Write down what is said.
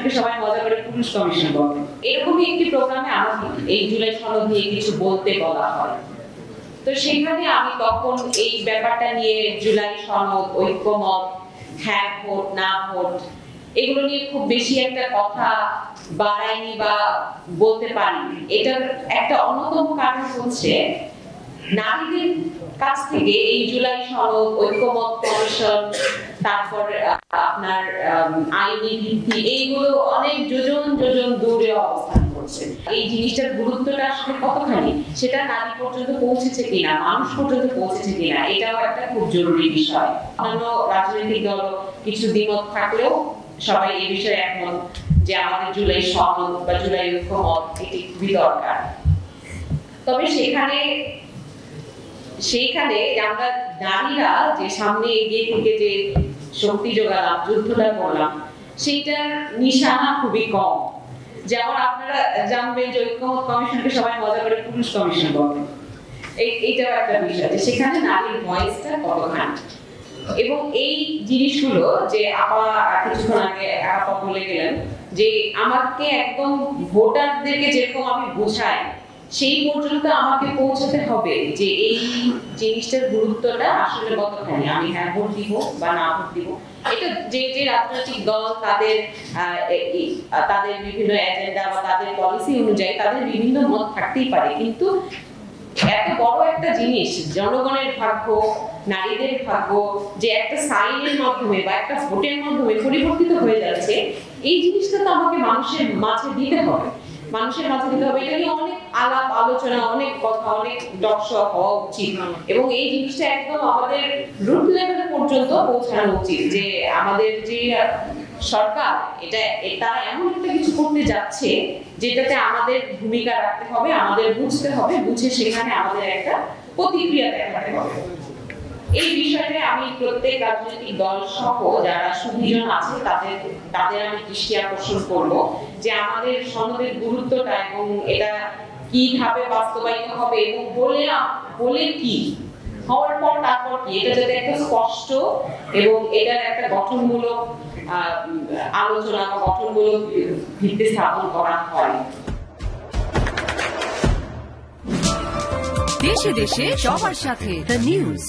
কমিশনকে সবাই মজা করে পুরুষ কমিশন বলে। এরকমই একটি প্রোগ্রামে আমাকে এই জুলাই সনদ নিয়ে কিছু বলতে বলা হয়। তো সেখানে আমি তখন এই ব্যাপারটা নিয়ে জুলাই সনদ, ঐক্যমত, হ্যাঁ ভোট না ভোট, এগুলো নিয়ে খুব বেশি একটা কথা বাড়াইনি বা বলতে পারিনি। এটার একটা অন্যতম কারণ হচ্ছে নারীদের কাছ থেকে এই জুলাই সনদ, ঐক্যমত কমিশন, তারপর আপনার আইনি ভিত্তি, এইগুলো অনেক যোজন যোজন দূরে অবস্থান করছে। এই জিনিসটার গুরুত্বটা আসলে কতখানি সেটা নারী পর্যন্ত পৌঁছেছে কিনা, মানুষ পর্যন্ত পৌঁছেছে কিনা, এটাও একটা খুব জরুরি বিষয়। অন্যান্য রাজনৈতিক দল কিছু দ্বিমত থাকলেও সবাই এই বিষয়ে একমত যে আমাদের জুলাই সনদ বা জুলাই ঐক্যমত এটি খুবই দরকার। তবে সেইখানে আমরা নারীরা যে সামনে এগিয়ে থেকে যে শক্তি যোগালাম, যুদ্ধটা করলাম, সেইটার নিশানা খুবই কম। যেমন আপনারা জানবেন যে ঐক্যমত কমিশনকে সবাই মজা করে পুরুষ কমিশন বলে। এইটাও একটা বিষয় যে সেখানে নারীর ভয়েসটা কতখানি। এবং এই জিনিসগুলো যে আপা কিছুক্ষণ আগে আপা বলে গেলেন যে আমাকে একদম ভোটারদেরকে যেরকম আমি বোঝাই সেই পর্যন্ত আমাকে পৌঁছাতে হবে যে এই জিনিসটার গুরুত্বটা আসলে কতখানি, আমি হ্যাঁ ভোট দিব বা না ভোট দিব। এটা যে যে রাজনৈতিক দল তাদের বিভিন্ন এজেন্ডা বা তাদের পলিসি অনুযায়ী তাদের বিভিন্ন মত থাকতেই পারে, কিন্তু এত বড় একটা জিনিস জনগণের ভাগ্য, নারীদের ভাগ্য যে একটা সাইনের মাধ্যমে বা একটা ভোটের মাধ্যমে পরিবর্তিত হয়ে যাচ্ছে, এই জিনিসটা তো আমাকে মানুষের মাঝে দিতে হবে। এটা নিয়ে অনেক আলাপ আলোচনা, অনেক কথা, অনেক টকশো হওয়া উচিত এবং এই জিনিসটা একদম আমাদের রুট লেভেল পর্যন্ত পৌঁছানো উচিত যে আমাদের যে সরকার এটা এমন একটা কিছু করতে যাচ্ছে যেটাতে আমাদের ভূমিকা রাখতে হবে, আমাদের বুঝতে হবে, বুঝে সেখানে আমাদের একটা প্রতিক্রিয়া দেখাতে হবে। এই বিষয়ে আমি প্রত্যেক রাজনৈতিক দল সহ যারা সুবিধাজন আছে তাদের আমি দৃষ্টি আকর্ষণ করব যে আমাদের সনদের গুরুত্বটা এবং এটা কিভাবে বাস্তবায়িত হবে এবং বলে কি হওয়ার পর তারপর কি, এটা যাতে একটা স্পষ্ট এবং এটার একটা গঠনমূলক আলোচনা বা গঠনমূলক ভিত্তি স্থাপন করা হয়। দেশে দেশে সবার সাথে দ্য নিউজ।